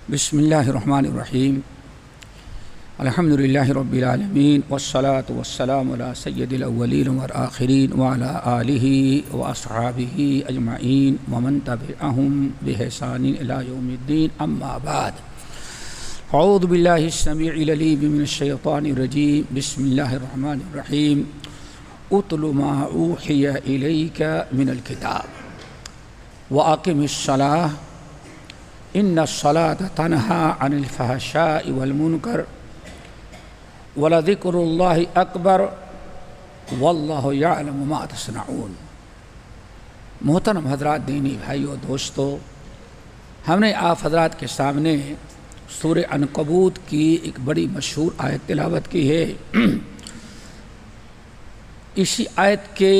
بسم اللہ الرحمن الرحیم الحمدللہ رب العالمین والصلاة والسلام علی سید الاولین والآخرین وعلی آلہ واصحابہ اجمعین ومن تبعہم بإحسان الی یوم الدین اما بعد اعوذ باللہ السمیع العلیم من الشیطان الرجیم بسم اللہ الرحمن الرحیم اتل ما اوحی الیک من الکتاب واقم الصلاۃ ان الصلاۃ تنہی عن الفحشاء والمنکر ولذکر اللہ اکبر واللہ یعلم ما تصنعون۔ محترم حضرات، دینی بھائیو، دوستو، ہم نے آپ حضرات کے سامنے سورہ عنکبوت کی ایک بڑی مشہور آیت تلاوت کی ہے۔ اسی آیت کے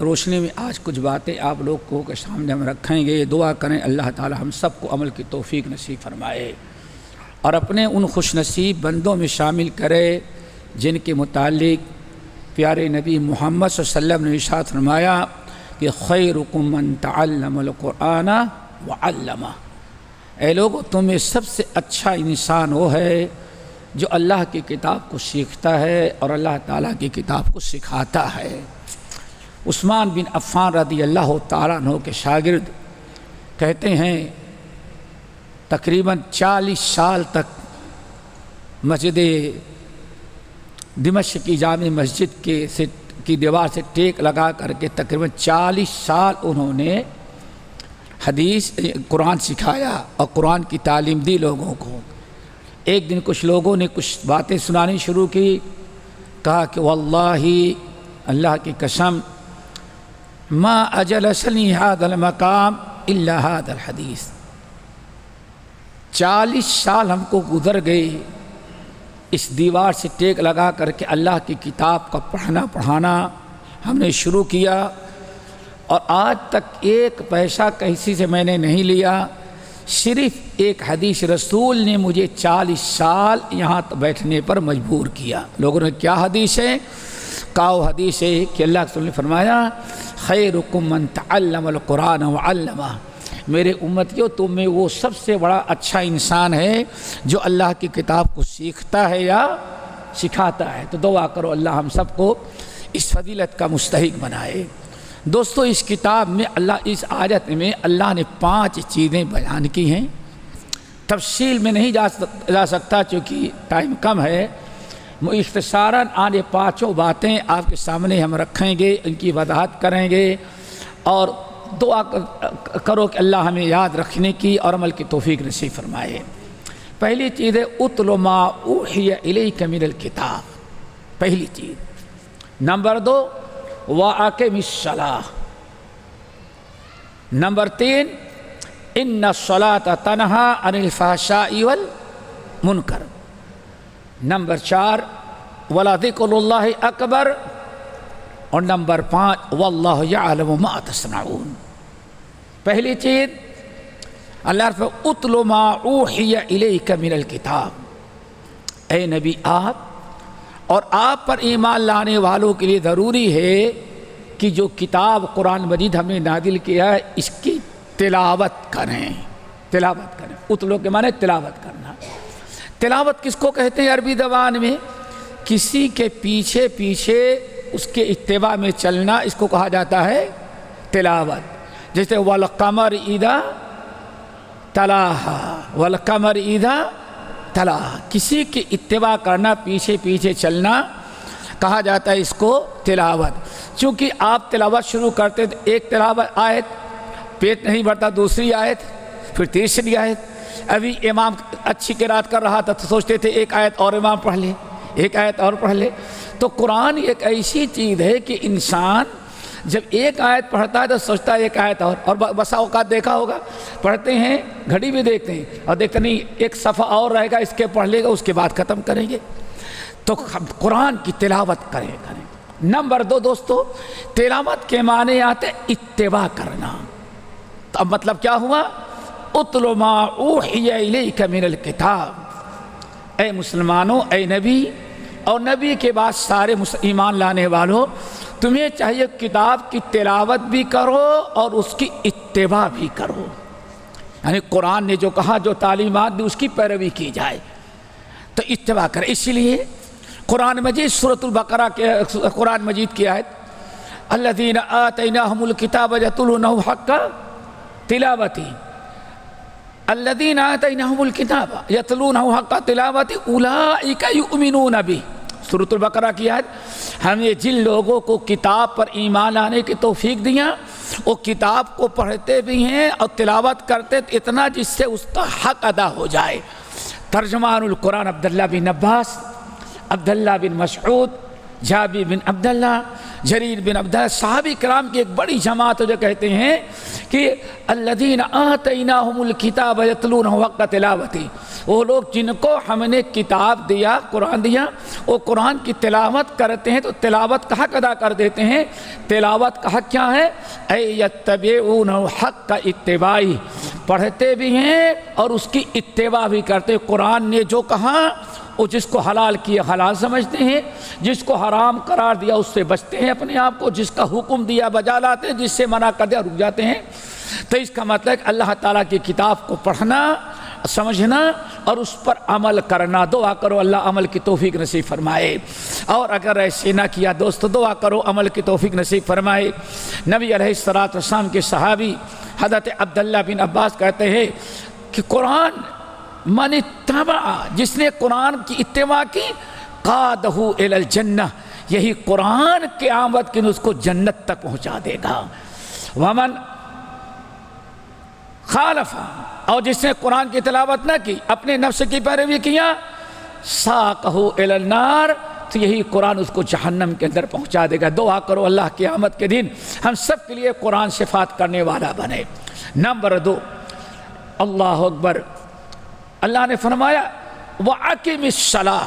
روشنی میں آج کچھ باتیں آپ لوگ کو کے سامنے ہم رکھیں گے۔ دعا کریں اللہ تعالی ہم سب کو عمل کی توفیق نصیب فرمائے اور اپنے ان خوش نصیب بندوں میں شامل کرے جن کے متعلق پیارے نبی محمد صلی اللہ علیہ وسلم نے ارشاد فرمایا کہ خیرکم من تعلم القرآن وعلمہ۔ اے لوگو، تم میں سب سے اچھا انسان وہ ہے جو اللہ کی کتاب کو سیکھتا ہے اور اللہ تعالیٰ کی کتاب کو سکھاتا ہے۔ عثمان بن عفان رضی اللہ تعالیٰ عنہ کے شاگرد کہتے ہیں تقریباً 40 سال تک مسجد دمشق کی جامع مسجد کی دیوار سے ٹیک لگا کر کے تقریباً 40 سال انہوں نے حدیث قرآن سکھایا اور قرآن کی تعلیم دی لوگوں کو۔ ایک دن کچھ لوگوں نے کچھ باتیں سنانی شروع کی، کہا کہ واللہ، اللہ کی قسم، ما اجلسنی ھذا المقام الا ھذا الحدیث۔ 40 سال ہم کو گزر گئے اس دیوار سے ٹیک لگا کر کے اللہ کی کتاب کا پڑھانا ہم نے شروع کیا، اور آج تک ایک پیسہ کسی سے میں نے نہیں لیا، صرف ایک حدیث رسول نے مجھے 40 سال یہاں بیٹھنے پر مجبور کیا۔ لوگوں نے کیا حدیث ہے؟ کہا وہ حدیث ہے کہ اللہ کے رسول نے فرمایا خیرکم من تعلم القرآن وعلمہ۔ میرے امتیوں، تم میں وہ سب سے بڑا اچھا انسان ہے جو اللہ کی کتاب کو سیکھتا ہے یا سکھاتا ہے۔ تو دعا کرو اللہ ہم سب کو اس فضیلت کا مستحق بنائے۔ دوستو، اس کتاب میں اس آیت میں اللہ نے 5 چیزیں بیان کی ہیں۔ تفصیل میں نہیں جا سکتا چونکہ ٹائم کم ہے، اختصاراً آنے 5 باتیں آپ کے سامنے ہم رکھیں گے، ان کی وضاحت کریں گے اور دعا کرو کہ اللہ ہمیں یاد رکھنے کی اور عمل کی توفیق نصیب فرمائے۔ پہلی چیز ہے اتل ما اوحی الیک من الکتاب، پہلی چیز۔ نمبر 2 واقم الصلاۃ۔ نمبر 3 ان الصلاۃ تنہی عن الفحشاء والمنکر۔ نمبر 4 ولذکر اللہ اکبر، اور نمبر 5 واللہ یعلم ما تصنعون۔ پہلی چیز اللہ فرماتا اتل ما اوحی الیک من الکتاب۔ اے نبی، آپ اور آپ پر ایمان لانے والوں کے لیے ضروری ہے کہ جو کتاب قرآن مجید ہم نے نازل کیا ہے اس کی تلاوت کریں۔ تلاوت کریں، اتلو کے معنی تلاوت کرنا۔ تلاوت کس کو کہتے ہیں عربی زبان میں؟ کسی کے پیچھے پیچھے اس کے اتباع میں چلنا، اس کو کہا جاتا ہے تلاوت۔ جیسے والقمر اذا تلاھا، والقمر اذا تلاھا، کسی کی اتباع کرنا، پیچھے پیچھے چلنا، کہا جاتا ہے اس کو تلاوت۔ چونکہ آپ تلاوت شروع کرتے تو ایک تلاوت آیت، پیٹ نہیں بھرتا دوسری آیت، پھر تیسری آیت۔ ابھی امام اچھی قرات کر رہا تھا تو سوچتے تھے ایک آیت اور امام پڑھ لے، ایک آیت اور پڑھ لے۔ تو قرآن ایک ایسی چیز ہے کہ انسان جب ایک آیت پڑھتا ہے تو سوچتا ہے ایک آیت اور بسا اوقات دیکھا ہوگا پڑھتے ہیں، گھڑی بھی دیکھتے ہیں اور دیکھتے نہیں ایک صفحہ اور رہے گا، اس کے پڑھ لے گا، اس کے بعد ختم کریں گے۔ تو قرآن کی تلاوت کریں۔ نمبر 2 دوستو، تلاوت کے معنی آتے اتباع کرنا۔ تو اب مطلب کیا ہوا؟ اتل ما اوحی الیک من الکتاب۔ اے مسلمانوں، اے نبی اور نبی کے بعد سارے ایمان لانے والوں، تمہیں چاہیے کتاب کی تلاوت بھی کرو اور اس کی اتباع بھی کرو۔ یعنی قرآن نے جو کہا، جو تعلیمات دی، اس کی پیروی کی جائے، تو اتباع کرے۔ اسی لیے قرآن مجید سورۃ البقرہ کے قرآن مجید کی آیت الذین آتیناہم الکتاب یتلونہ حق تلاوتہ، الذین آتیناہم الکتاب یتلونہ حق تلاوتہ اولئک یؤمنون بہ، سورۃ البقرہ کی آیت۔ ہم نے جن لوگوں کو کتاب پر ایمان لانے کی توفیق دیا، وہ کتاب کو پڑھتے بھی ہیں اور تلاوت کرتے اتنا جس سے اس کا حق ادا ہو جائے۔ ترجمان القرآن عبداللہ بن عباس، عبداللہ بن مسعود، جابر بن عبداللہ، جریر بن عبداللہ، صحابہ کرام کی ایک بڑی جماعت جو کہتے ہیں کہ الذین آتیناہم الکتاب یتلونہ حق تلاوتہ، وہ لوگ جن کو ہم نے کتاب دیا، قرآن دیا، وہ قرآن کی تلاوت کرتے ہیں تو تلاوت کا حق ادا کر دیتے ہیں۔ تلاوت کا حق کیا ہے؟ اے یتبعون حق اتباعہ، پڑھتے بھی ہیں اور اس کی اتباع بھی کرتے ہیں۔ قرآن نے جو کہا وہ جس کو حلال کیا حلال سمجھتے ہیں، جس کو حرام قرار دیا اس سے بچتے ہیں اپنے آپ کو، جس کا حکم دیا بجا لاتے ہیں، جس سے منع کر دیا رک جاتے ہیں۔ تو اس کا مطلب ہے کہ اللہ تعالیٰ کی کتاب کو پڑھنا، سمجھنا اور اس پر عمل کرنا۔ دعا کرو اللہ عمل کی توفیق نصیب فرمائے، اور اگر ایسے نہ کیا دوست دعا کرو عمل کی توفیق نصیب فرمائے۔ نبی علیہ السلام کے صحابی حضرت عبداللہ بن عباس کہتے ہیں کہ قرآن من اتبع، جس نے قرآن کی اتباع کی، قادہ الی الجنہ، یہی قرآن کے آمد کے اس کو جنت تک پہنچا دے گا۔ ومن خالف، اور جس نے قرآن کی تلاوت نہ کی، اپنے نفس کی پیروی کیا، ساقہ الی النار، تو یہی قرآن اس کو جہنم کے اندر پہنچا دے گا۔ دعا کرو اللہ قیامت کے دن ہم سب کے لیے قرآن شفاعت کرنے والا بنے۔ نمبر 2، اللہ اکبر، اللہ نے فرمایا وَأَقِمِ الصَّلَاةَ،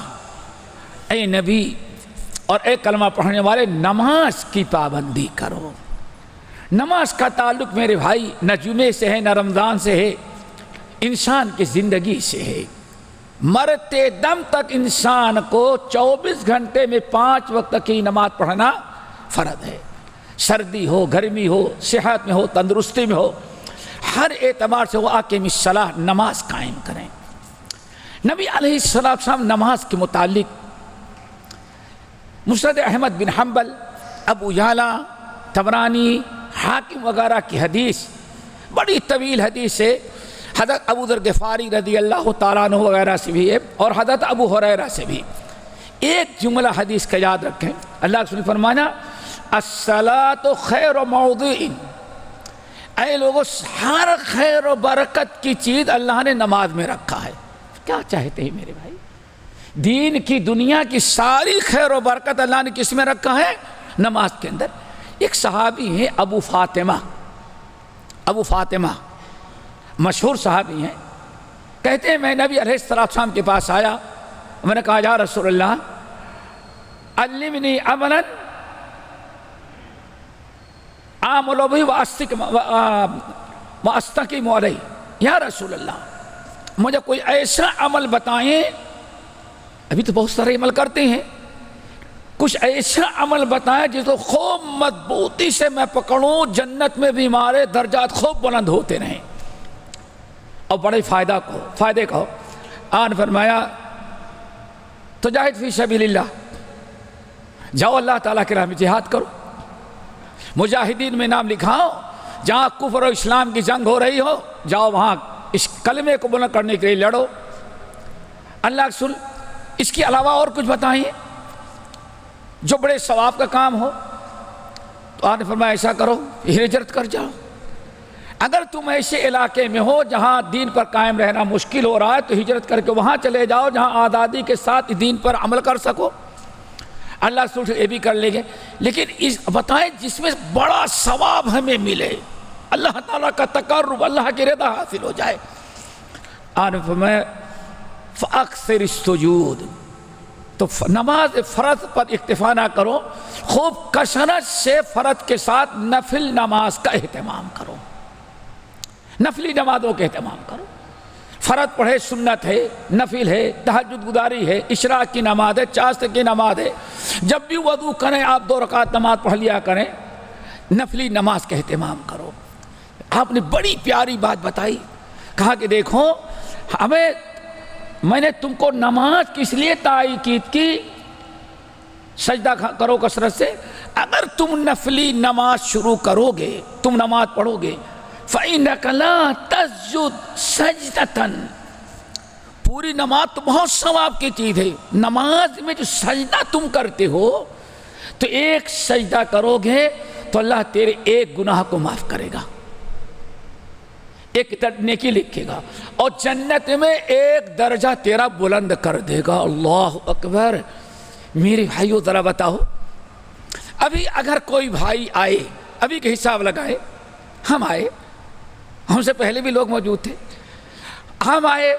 اے نبی اور اے کلمہ پڑھنے والے، نماز کی پابندی کرو۔ نماز کا تعلق میرے بھائی نہ جمعے سے ہے، نہ رمضان سے ہے، انسان کی زندگی سے ہے۔ مرتے دم تک انسان کو 24 گھنٹے میں 5 وقت کی نماز پڑھنا فرض ہے۔ سردی ہو، گرمی ہو، صحت میں ہو، تندرستی میں ہو، ہر اعتبار سے وَأَقِمِ الصَّلَاةَ، نماز قائم کریں۔ نبی علیہ السلام نماز کے متعلق مسند احمد بن حنبل، ابو یعلا، طبرانی، حاکم وغیرہ کی حدیث، بڑی طویل حدیث ہے، حضرت ابو ذر غفاری رضی اللہ تعالیٰ عنہ وغیرہ سے بھی ہے، اور حضرت ابو ہریرہ سے بھی۔ ایک جملہ حدیث کا یاد رکھیں، اللہ کے رسول نے فرمایا الصلاۃ خیر موضوع، اے لوگوں ہر خیر و برکت کی چیز اللہ نے نماز میں رکھا ہے۔ کیا چاہتے ہیں میرے بھائی؟ دین کی دنیا کی ساری خیر و برکت اللہ نے کس میں رکھا ہے؟ نماز کے اندر۔ ایک صحابی ہیں ابو فاطمہ، مشہور صحابی ہیں، کہتے ہیں میں نبی علیہ السلام کے پاس آیا، میں نے کہا یا رسول اللہ علمنی عملا اعمل بہ واستقیم علیہ، یا رسول اللہ مجھے کوئی ایسا عمل بتائیں، ابھی تو بہت سارے عمل کرتے ہیں، کچھ ایسا عمل بتائیں جس کو خوب مضبوطی سے میں پکڑوں، جنت میں بھی ہمارے درجات خوب بلند ہوتے رہیں اور بڑے فائدے کا ہو۔ آن فرمایا تجاہد فی سبیل اللہ، جاؤ اللہ تعالیٰ کے راہ میں جہاد کرو، مجاہدین میں نام لکھاؤ، جہاں کفر و اسلام کی جنگ ہو رہی ہو جاؤ وہاں اس کلمے کو بلند کرنے کے لیے لڑو۔ اللہ کے رسول اس کے علاوہ اور کچھ بتائیں جو بڑے ثواب کا کام ہو، تو آپ نے فرمایا ایسا کرو ہجرت کر جاؤ۔ اگر تم ایسے علاقے میں ہو جہاں دین پر قائم رہنا مشکل ہو رہا ہے تو ہجرت کر کے وہاں چلے جاؤ جہاں آزادی کے ساتھ دین پر عمل کر سکو۔ اللہ رسول یہ بھی کر لیں گے، لیکن بتائیں جس میں بڑا ثواب ہمیں ملے، اللہ تعالیٰ کا تقرب، اللہ کی رضا حاصل ہو جائے۔ آپ نے فرمایا فَأَكْثِرِ السُّجُودِ، تو نماز فرض پر اکتفا نہ کرو، خوب کثرت سے فرض کے ساتھ نفل نماز کا اہتمام کرو، نفلی نمازوں کا اہتمام کرو۔ فرض پڑھے سنت ہے، نفل ہے، تہجد گزاری ہے، اشراق کی نماز ہے، چاشت کی نماز ہے، جب بھی وضو کریں آپ 2 رکعت نماز پڑھ لیا کریں، نفلی نماز کا اہتمام کرو۔ آپ نے بڑی پیاری بات بتائی، کہا کہ دیکھو میں نے تم کو نماز کس لیے تاکید کی، سجدہ کرو کثرت سے. اگر تم نفلی نماز شروع کرو گے، تم نماز پڑھو گے، فَإِنَّكَ لَا تَسْجُدْ سَجْدَةً، پوری نماز تو بہت ثواب کی چیز ہے، نماز میں جو سجدہ تم کرتے ہو تو ایک سجدہ کرو گے تو اللہ تیرے ایک گناہ کو معاف کرے گا، ایک نیکی لکھے گا، اور جنت میں ایک درجہ تیرا بلند کر دے گا. اللہ اکبر. میرے بھائیو ذرا بتاؤ، ابھی اگر کوئی بھائی آئے، ابھی کے حساب لگائے، ہم آئے، ہم سے پہلے بھی لوگ موجود تھے، ہم آئے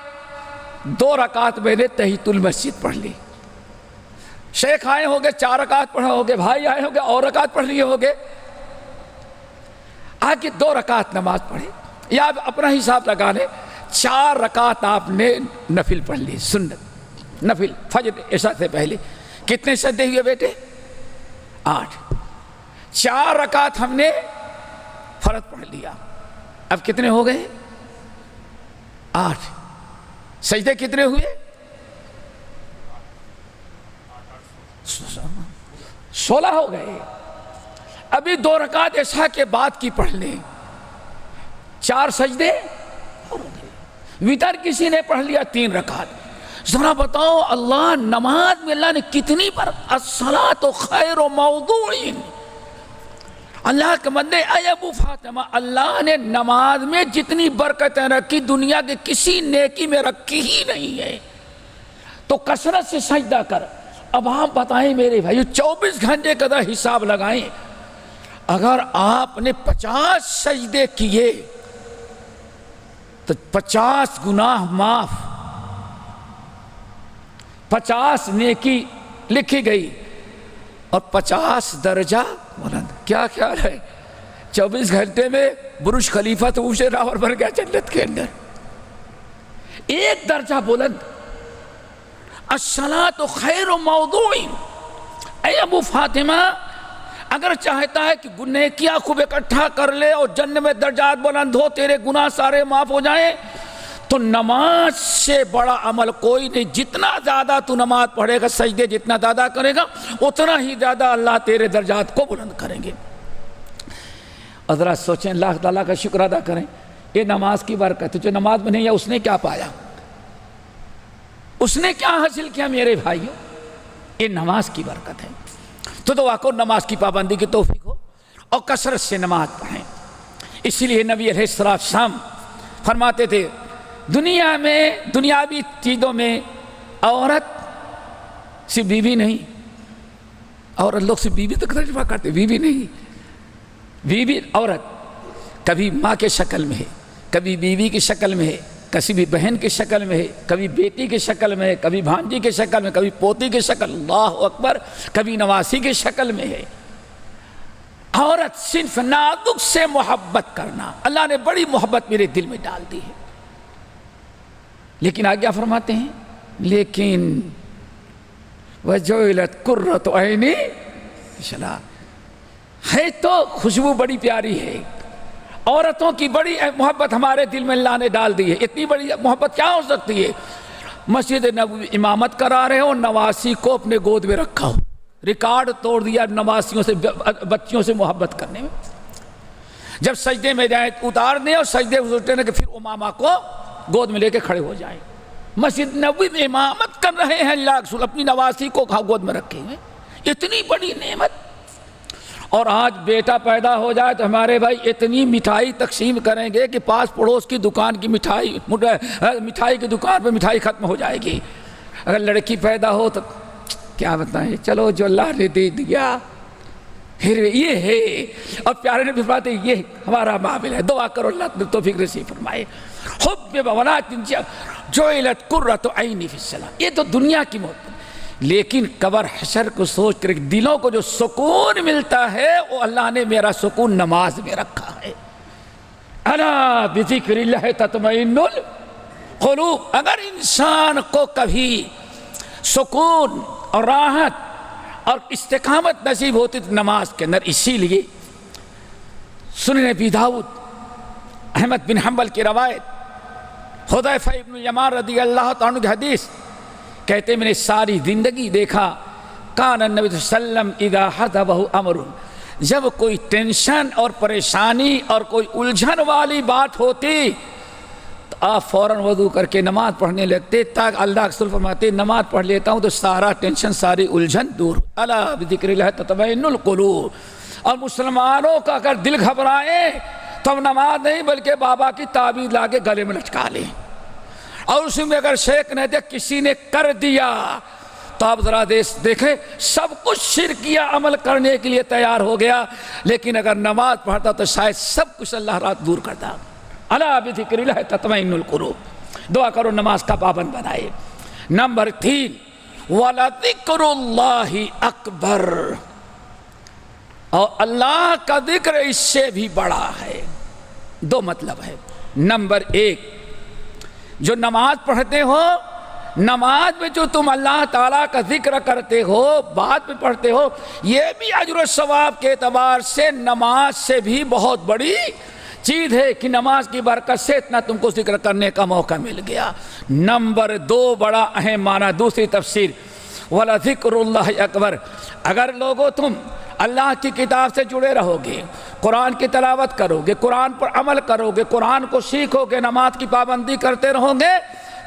2 رکعت میں نے تحیۃ المسجد پڑھ لی، شیخ آئے ہوگے 4 رکعت پڑھا ہوگے، بھائی آئے ہوگے اور رکعت پڑھ لیے ہوگے، آگے 2 رکعت نماز پڑھے، یا آپ اپنا حساب لگا لیں 4 رکعت آپ نے نفل پڑھ لی، سنت نفل فجر عشاء سے پہلے. کتنے سجدے ہوئے بیٹے؟ 8. 4 رکعت ہم نے فرض پڑھ لیا، اب کتنے ہو گئے؟ 8. سجدے کتنے ہوئے؟ 16 ہو گئے. ابھی 2 رکعت عشاء کے بعد کی پڑھ لیں، 4 سجدے ہو گئے. وتر کسی نے پڑھ لیا 3 رکعت. ذرا بتاؤ اللہ نماز میں اللہ نے کتنی پر الصلاۃ خیر موضوع، اللہ کے بندے اے ابو فاطمہ، اللہ نے نماز میں جتنی برکتیں رکھی دنیا کے کسی نیکی میں رکھی ہی نہیں ہے. تو کثرت سے سجدہ کر. اب آپ بتائیں میرے بھائی 24 گھنٹے کا حساب لگائیں، اگر آپ نے 50 سجدے کیے تو 50 گناہ معاف، 50 نیکی لکھی گئی اور 50 درجہ بلند. کیا خیال ہے 24 گھنٹے میں برج خلیفہ تو اسے راور بھر گیا جنت کے اندر. ایک درجہ بلند. الصلاۃ خیر موضوع. اے ابو فاطمہ اگر چاہتا ہے کہ نیکیاں خوب اکٹھا کر لے اور جنت میں درجات بلند ہو، تیرے گناہ سارے معاف ہو جائیں، تو نماز سے بڑا عمل کوئی نہیں. جتنا زیادہ تو نماز پڑھے گا، سجدے جتنا زیادہ کرے گا، اتنا ہی زیادہ اللہ تیرے درجات کو بلند کریں گے. اور ذرا سوچیں، اللہ تعالیٰ کا شکر ادا کریں، یہ نماز کی برکت ہے. جو نماز میں نہیں ہے اس نے کیا پایا، اس نے کیا حاصل کیا میرے بھائیوں؟ یہ نماز کی برکت ہے. تو دعا کو نماز کی پابندی کی توفیق ہو اور کثرت سے نماز پڑھیں. اسی لیے نبی علیہ السلام فرماتے تھے دنیا میں دنیاوی چیزوں میں عورت صرف بیوی نہیں، عورت لوگ صرف بیوی تک ترجمہ کرتے، بیوی نہیں، بیوی عورت کبھی ماں کے شکل میں ہے، کبھی بیوی کی شکل میں ہے، کسی بہن کی شکل میں ہے، کبھی بیٹی کی شکل میں ہے، کبھی بھانجی کی شکل میں، کبھی پوتی کی شکل، اللہ اکبر، کبھی نواسی کی شکل میں ہے. عورت صرف نازک سے محبت کرنا، اللہ نے بڑی محبت میرے دل میں ڈال دی ہے. لیکن آگے فرماتے ہیں لیکن وَجُعِلَتْ قُرَّةُ عَيْنِي ہے تو خوشبو بڑی پیاری ہے. عورتوں کی بڑی محبت ہمارے دل میں اللہ نے ڈال دی ہے. اتنی بڑی محبت کیا ہو سکتی ہے؟ مسجد نبوی امامت کرا رہے ہو، نواسی کو اپنے گود میں رکھا ہو، ریکارڈ توڑ دیا نواسیوں سے، بچیوں سے محبت کرنے میں. جب سجدے میں جائیں اتار دیں اور سجدے اٹھنے کہ پھر امامہ کو گود میں لے کے کھڑے ہو جائیں. مسجد نبوی میں امامت کر رہے ہیں اللہ رسول، اپنی نواسی کو گود میں رکھے ہوئے. اتنی بڑی نعمت. اور آج بیٹا پیدا ہو جائے تو ہمارے بھائی اتنی مٹھائی تقسیم کریں گے کہ پاس پڑوس کی دکان کی مٹھائی کی دکان پہ مٹھائی ختم ہو جائے گی. اگر لڑکی پیدا ہو تو کیا بتائیں، چلو جو اللہ نے دے دیا پھر یہ ہے. اور پیارے نبی فرماتے ہیں یہ ہمارا معاملہ ہے. دعا کرو اللہ توفیق نصیب فرمائے. حب بولات جعلت قرۃ عینی فی الصلاۃ. یہ تو دنیا کی محبت، لیکن قبر حشر کو سوچ کر دلوں کو جو سکون ملتا ہے وہ اللہ نے میرا سکون نماز میں رکھا ہے. الا بذکر اللہ تطمئن القلوب. اگر انسان کو کبھی سکون اور راحت اور استقامت نصیب ہوتی تو نماز کے اندر. اسی لیے سنن ابی داؤد احمد بن حنبل کی روایت حذیفہ ابن یمان رضی اللہ تعالیٰ عنہ کی حدیث کہتے میں نے ساری زندگی دیکھا کان النبی صلی اللہ علیہ وسلم اذا حضبہ امر، جب کوئی ٹینشن اور پریشانی اور کوئی الجھن والی بات ہوتی تو آپ فوراً وضو کر کے نماز پڑھنے لگتے، تاکہ اللہ کے رسول فرماتے نماز پڑھ لیتا ہوں تو سارا ٹینشن ساری الجھن دور، الا بذکر اللہ تطمئن القلوب۔ اور مسلمانوں کا اگر دل گھبرائے تو ہم نماز نہیں بلکہ بابا کی تعویذ لا کے گلے میں لٹکا لیں، اور اس میں اگر شیخ نے دیکھ کسی نے کر دیا تو آپ ذرا دیکھیں سب کچھ شرکیہ عمل کرنے کے لیے تیار ہو گیا، لیکن اگر نماز پڑھتا تو شاید سب کچھ اللہ رات دور کرتا۔ الا بذکر اللہ تطمئن القلوب، دعا کرو نماز کا پابند بنائے۔ نمبر 3 وَلَذِكْرُ اللَّهِ اکبر، اور اللہ کا ذکر اس سے بھی بڑا ہے۔ دو مطلب ہے، نمبر 1 جو نماز پڑھتے ہو، نماز میں جو تم اللہ تعالیٰ کا ذکر کرتے ہو، بعد میں پڑھتے ہو، یہ بھی اجر و ثواب کے اعتبار سے نماز سے بھی بہت بڑی چیز ہے کہ نماز کی برکت سے اتنا تم کو ذکر کرنے کا موقع مل گیا۔ نمبر 2 بڑا اہم معنی، دوسری تفسیر وَلَذِكْرُ اللَّهِ اکبر، اگر لوگو تم اللہ کی کتاب سے جڑے رہو گے، قرآن کی تلاوت کرو گے، قرآن پر عمل کرو گے، قرآن کو سیکھو گے، نماز کی پابندی کرتے رہو گے،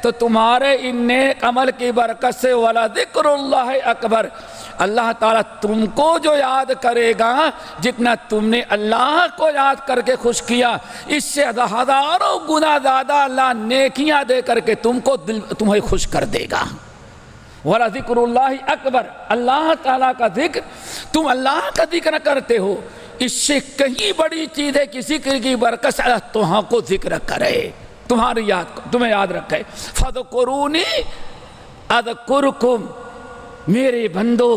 تو تمہارے ان نیک عمل کی برکت سے وَلَذِكْرُ اللَّهِ اکبر، اللہ تعالیٰ تم کو جو یاد کرے گا، جتنا تم نے اللہ کو یاد کر کے خوش کیا، اس سے ہزاروں گنا زیادہ اللہ نیکیاں دے کر کے تمہیں خوش کر دے گا۔ وَلَذِكْرُ اللَّهِ اکبر، اللہ تعالیٰ کا ذکر، تم اللہ کا ذکر کرتے ہو، اس سے کہیں بڑی چیز ہے کہ ذکر کی برکت سے اللہ تمہاں کو ذکر کرے، تمہیں یاد رکھے۔ فَذْكُرُونِي أَذْكُرْكُمْ، میرے بندو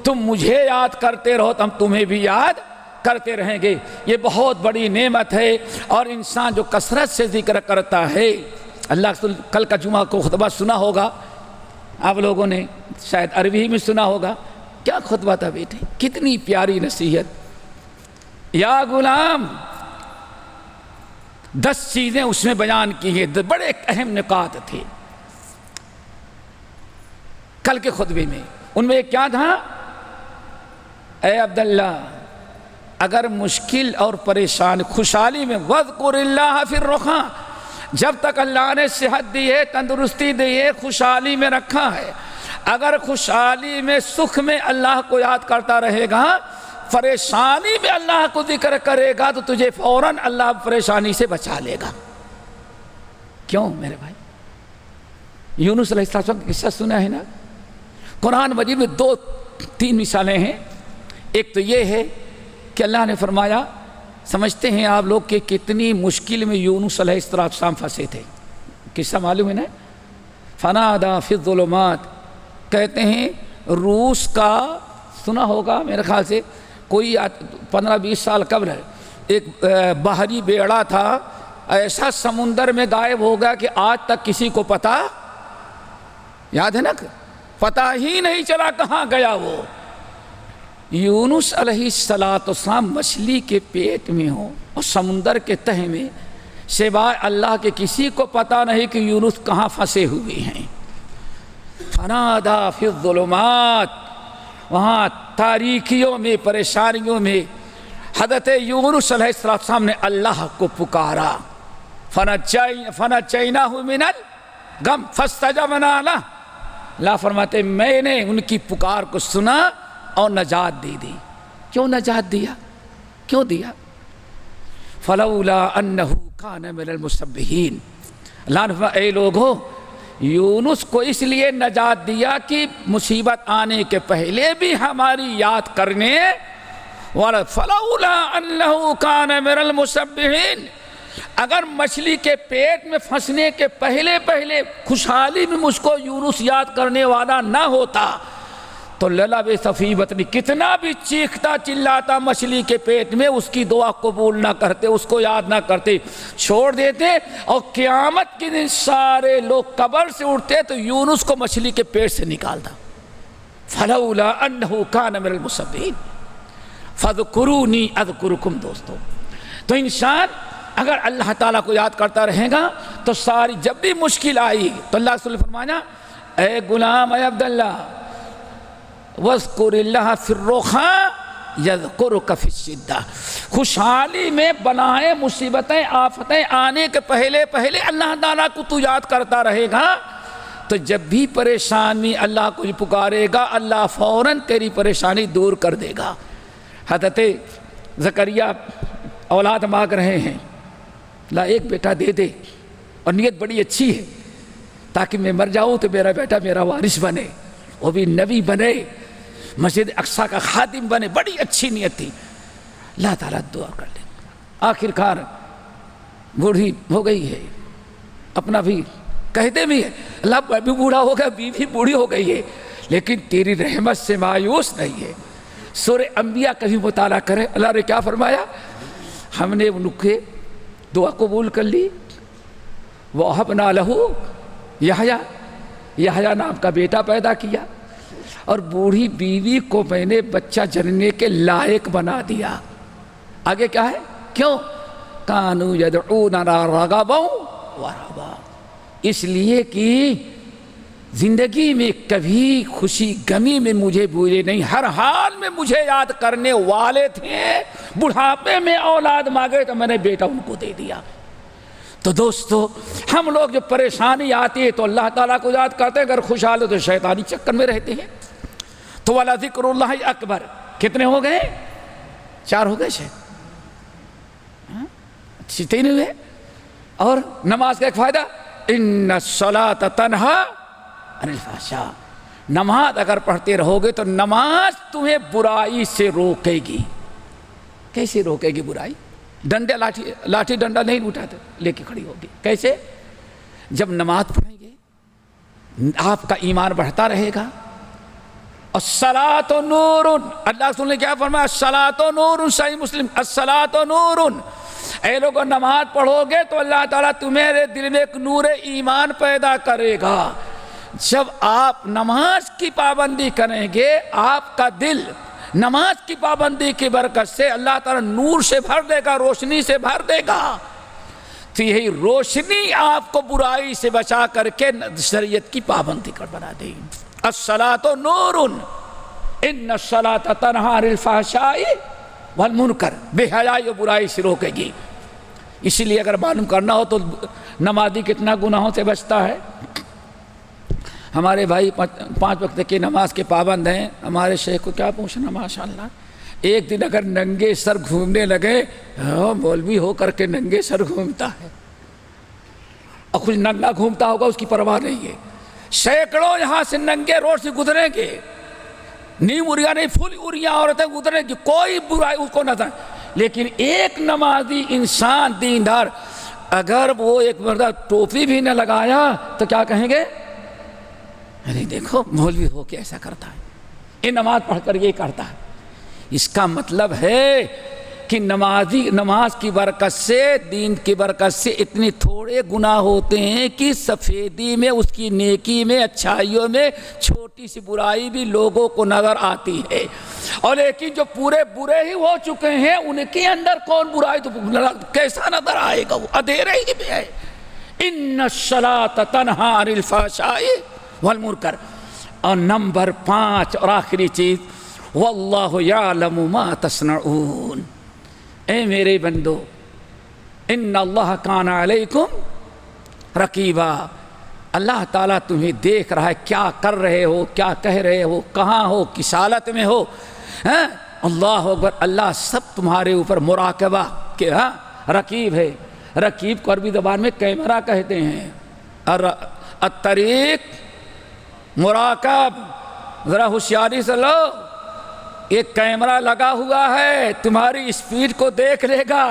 تم مجھے یاد کرتے رہو تو ہم تمہیں بھی یاد کرتے رہیں گے۔ یہ بہت بڑی نعمت ہے، اور انسان جو کثرت سے ذکر کرتا ہے، اللہ کے رسول کل کا جمعہ کو خطبہ سنا ہوگا آپ لوگوں نے، شاید عربی میں سنا ہوگا، کیا خطبہ تھا بیٹے، کتنی پیاری نصیحت۔ یا غلام، 10 چیزیں اس میں بیان کی ہیں، بڑے اہم نکات تھے کل کے خطبے میں۔ ان میں کیا تھا؟ اے عبداللہ، اگر مشکل اور پریشان خوشحالی میں وَاذْكُرِ اللَّهَ فِي الرَّخَاءِ، جب تک اللہ نے صحت دی ہے، تندرستی دی ہے، خوشحالی میں رکھا ہے، اگر خوشحالی میں سکھ میں اللہ کو یاد کرتا رہے گا، پریشانی میں اللہ کو ذکر کرے گا تو تجھے فوراً اللہ پریشانی سے بچا لے گا۔ کیوں میرے بھائی؟ یونس علیہ السلام کا قصہ سنا ہے نا؟ قرآن مجید میں 2-3 مثالیں ہیں۔ ایک تو یہ ہے کہ اللہ نے فرمایا، سمجھتے ہیں آپ لوگ کہ کتنی مشکل میں یونس علیہ السلام پھنسے تھے، قصہ معلوم ہے نا؟ فنادا فی الظلمات، کہتے ہیں روس کا سنا ہوگا میرے خیال سے، کوئی 15-20 سال قبل ایک بحری بیڑا تھا، ایسا سمندر میں غائب ہو گیا کہ آج تک کسی کو پتہ، یاد ہے نا، پتہ ہی نہیں چلا کہاں گیا وہ۔ یونس علیہ السلام مچھلی کے پیٹ میں ہو اور سمندر کے تہ میں، سوائے اللہ کے کسی کو پتہ نہیں کہ یونس کہاں پھنسے ہوئے ہیں۔ فنادا فی الظلمات، وہاں تاریکیوں میں، پریشانیوں میں حضرت یونس علیہ السلام نے اللہ کو پکارا، فنجیناہ من الغم فاستجبنا لہ، اللہ فرماتے میں نے ان کی پکار کو سنا اور نجات دے دی۔ کیوں نجات دیا؟ کیوں دیا؟ فلولا انہ کان من المسبحین، اللہ نے فرمایا اے لوگو، یونس کو اس لیے نجات دیا کہ مصیبت آنے کے پہلے بھی ہماری یاد کرنے، فلولا انہ کان من المسبحین، اگر مچھلی کے پیٹ میں پھنسنے کے پہلے خوشحالی میں مجھ کو یونس یاد کرنے والا نہ ہوتا تو للبث فی بطنی، کتنا بھی چیختا چلاتا مچھلی کے پیٹ میں، اس کی دعا قبول نہ کرتے، اس کو یاد نہ کرتے، چھوڑ دیتے، اور قیامت کے دن سارے لوگ قبر سے اٹھتے تو یونس کو مچھلی کے پیٹ سے نکالتا۔ فلولا انہ کان من المسبحین فاذکرونی اذکرکم۔ دوستو، تو انسان اگر اللہ تعالیٰ کو یاد کرتا رہے گا تو ساری جب بھی مشکل آئی تو اللہ رسول فرمایا اے غلام اے عبداللہ وَاذْكُرِ اللَّهَ فِي الرَّخَاءِ يَذْكُرُكَ فِي الشِّدَّةِ، خوشحالی میں بلائیں مصیبتیں آفتیں آنے کے پہلے اللہ تعالیٰ کو تو یاد کرتا رہے گا تو جب بھی پریشانی اللہ کو پکارے گا اللہ فوراً تیری پریشانی دور کر دے گا۔ حضرت زکریا اولاد مانگ رہے ہیں، اللہ ایک بیٹا دے دے، اور نیت بڑی اچھی ہے تاکہ میں مر جاؤں تو میرا بیٹا میرا وارث بنے، وہ بھی نبی بنے، مسجد اقصیٰ کا خادم بنے، بڑی اچھی نیت تھی۔ اللہ تعالیٰ دعا کر لیں، آخر کار بوڑھی ہو گئی ہے، اپنا بھی کہتے بھی ہے اللہ بھی بوڑھا ہو گیا، بیوی بوڑھی ہو گئی ہے، لیکن تیری رحمت سے مایوس نہیں ہے۔ سورہ انبیاء کبھی مطالعہ کرے، اللہ نے کیا فرمایا، ہم نے ان کے دعا قبول کر لی، وَوَهَبْنَا لَهُ یحییٰ نام کا بیٹا پیدا کیا، اور بوڑھی بیوی کو میں نے بچہ جننے کے لائق بنا دیا۔ آگے کیا ہے، کیوں؟ کانوا یدعوننا رغبا ورہبا، اس لیے کہ زندگی میں کبھی خوشی غمی میں مجھے بھولے نہیں، ہر حال میں مجھے یاد کرنے والے تھے، بڑھاپے میں اولاد مانگے تو میں نے بیٹا ان کو دے دیا۔ تو دوستو ہم لوگ جو پریشانی آتی ہے تو اللہ تعالیٰ کو یاد کرتے ہیں، اگر خوشحال ہو تو شیطانی چکر میں رہتے ہیں۔ تو وَلَذِكْرُ اللَّهِ اکبر، کتنے ہو گئے؟ 4 ہو گئے شاید، 3 ہوئے۔ اور نماز کا ایک فائدہ، ان الصلاۃ تنہا عن الفحشاء، نماز اگر پڑھتے رہو گے تو نماز تمہیں برائی سے روکے گی۔ کیسے روکے گی برائی؟ ڈنڈے لاٹھی ڈنڈا نہیں اٹھاتے، لے کے کھڑی ہوگی۔ کیسے؟ جب نماز پڑھیں گے آپ کا ایمان بڑھتا رہے گا۔ الصلاۃ نور، اللہ رسول نے کیا فرمایا، الصلاۃ نور، صحیح مسلم، الصلاۃ نور، اے لوگوں نماز پڑھو گے تو اللہ تعالیٰ تمہارے دل میں ایک نور ایمان پیدا کرے گا۔ جب آپ نماز کی پابندی کریں گے آپ کا دل نماز کی پابندی کی برکت سے اللہ تعالیٰ نور سے بھر دے گا، روشنی سے بھر دے گا۔ تو یہی روشنی آپ کو برائی سے بچا کر کے شریعت کی پابندی کر بنا دے گی۔ الصلاۃ نور ان الصلاۃ تنہا عن الفحشاء والمنکر، بے حیائی و برائی سے روکے گی۔ اسی لیے اگر معلوم کرنا ہو تو نمازی کتنا گناہوں سے بچتا ہے۔ ہمارے بھائی 5 وقت کی نماز کے پابند ہیں، ہمارے شیخ کو کیا پوچھنا، ماشاءاللہ ایک دن اگر ننگے سر گھومنے لگے، مولوی ہو کر کے ننگے سر گھومتا ہے، اور کچھ ننگا گھومتا ہوگا اس کی پرواہ نہیں ہے۔ سینکڑوں یہاں سے ننگے روڈ سے گزریں گے، نیم اریاں نہیں فل اریاں عورتیں گزریں گی، کوئی برائی اس کو نظر، لیکن ایک نمازی انسان دیندار اگر وہ ایک مرتبہ ٹوپی بھی نہ لگایا تو کیا کہیں گے، ارے دیکھو مولوی ہو کے ایسا کرتا ہے، یہ نماز پڑھ کر یہ کرتا ہے۔ اس کا مطلب ہے کہ نماز کی برکت سے، دین کی برکت سے اتنے تھوڑے گناہ ہوتے ہیں کہ سفیدی میں، اس کی نیکی میں، اچھائیوں میں چھوٹی سی برائی بھی لوگوں کو نظر آتی ہے، اور لیکن جو پورے برے ہی ہو چکے ہیں ان کے اندر کون برائی تو کیسا نظر آئے گا، وہ اندھیرے ہی میں ہے۔ ان الصلاۃ تنہا عن الفحشاء والمنکر۔ اور نمبر 5 اور آخری چیز، واللہ یعلم ما تصنعون، اے میرے بندو ان اللہ کان علیکم رقیبا، اللہ تعالیٰ تمہیں دیکھ رہا ہے کیا کر رہے ہو، کیا کہہ رہے ہو، کہاں ہو، کس حالت میں ہو۔ اللہ اکبر، اللہ سب تمہارے اوپر مراقبہ کہ رقیب ہے۔ رقیب کو عربی زبان میں کیمرہ کہتے ہیں، اور الطریق مراقب، ذرا ہوشیاری سے لو، ایک کیمرہ لگا ہوا ہے تمہاری اسپیڈ کو دیکھ لے گا۔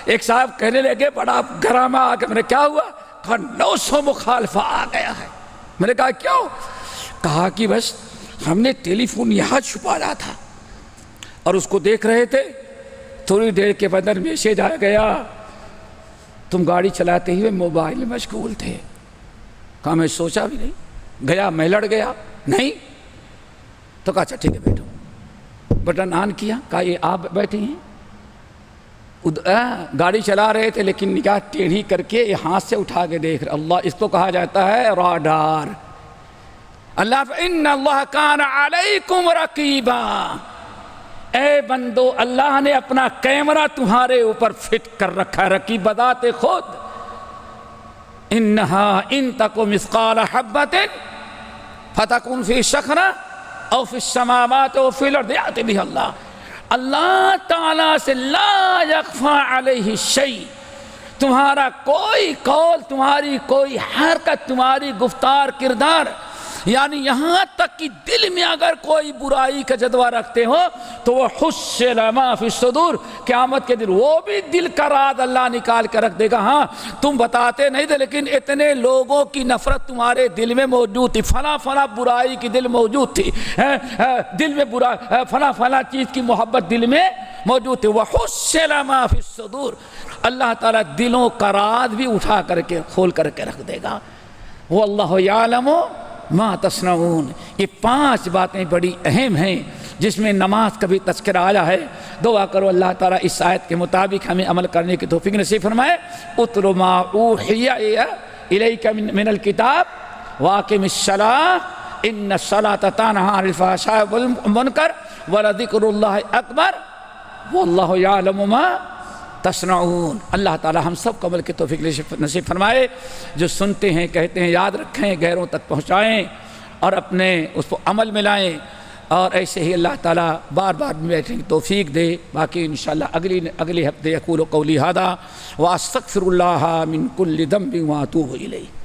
ایک صاحب کہنے لگے بڑا گرامہ آ کے، میں نے کیا ہوا، کہا 900 مخالفہ آ گیا ہے۔ میں نے کہا کیوں؟ کہا کہ بس ہم نے ٹیلی فون یہاں چھپایا تھا اور اس کو دیکھ رہے تھے، تھوڑی دیر کے بعد میسیج آ گیا تم گاڑی چلاتے ہوئے موبائل میں مشغول تھے۔ کہا میں سوچا بھی نہیں، گیا میں لڑ گیا نہیں، تو کہا اچھا ٹھیک ہے بیٹھو، بٹن آن کیا، کہا یہ آپ بیٹھے ہیں، گاڑی چلا رہے تھے لیکن نگاہ ٹیڑھی کر کے ہاتھ سے اٹھا کے دیکھ رہے. اللہ اس کو کہا جاتا ہے راڈار. اللہ ان اللہ کان علیکم رقیبا. اے بندو اللہ نے اپنا کیمرہ تمہارے اوپر فٹ کر رکھا ہے. رقیب بذات خود. انہا ان تک مثقال حبۃ فتکن فی شخرہ او فی السماوات او فی الارض یأتی بہ اللہ. اللہ تعالیٰ سے لا یخفی علیہ شیء. تمہارا کوئی قول، تمہاری کوئی حرکت، تمہاری گفتار کردار، یعنی یہاں تک کہ دل میں اگر کوئی برائی کا جذبہ رکھتے ہو تو وہ حصل ما فی الصدور، قیامت کے دن وہ بھی دل کا راز اللہ نکال کر رکھ دے گا. ہاں تم بتاتے نہیں تھے لیکن اتنے لوگوں کی نفرت تمہارے دل میں موجود تھی، فلاں فلاں برائی کی دل موجود تھی، دل میں برا فلاں فلاں چیز کی محبت دل میں موجود تھی. وحصل ما فی الصدور. اللہ تعالیٰ دلوں کا راز بھی اٹھا کر کے کھول کر کے رکھ دے گا. واللہ یعلم ما تصنعون. یہ 5 باتیں بڑی اہم ہیں جس میں نماز کا بھی تذکرہ آیا ہے. دعا کرو اللہ تعالیٰ اس آیت کے مطابق ہمیں عمل کرنے کی توفیق نصیب فرمائے. اتل ما اوحی الیک من الکتاب واقم الصلاۃ ان الصلاۃ تنہی عن الفحشاء والمنکر ولذکر اللہ اکبر واللہ یعلم ما تصنعون. اللہ تعالی ہم سب کو عمل کی توفیق نصیب فرمائے. جو سنتے ہیں کہتے ہیں یاد رکھیں، غیروں تک پہنچائیں اور اپنے اس کو عمل میں لائیں، اور ایسے ہی اللہ تعالیٰ بار بار بیٹھنے کی توفیق دے. باقی انشاءاللہ اگلی ہفتے اقول قولی ھذا واستغفر اللہ من کل ذنب واتوب الیہ.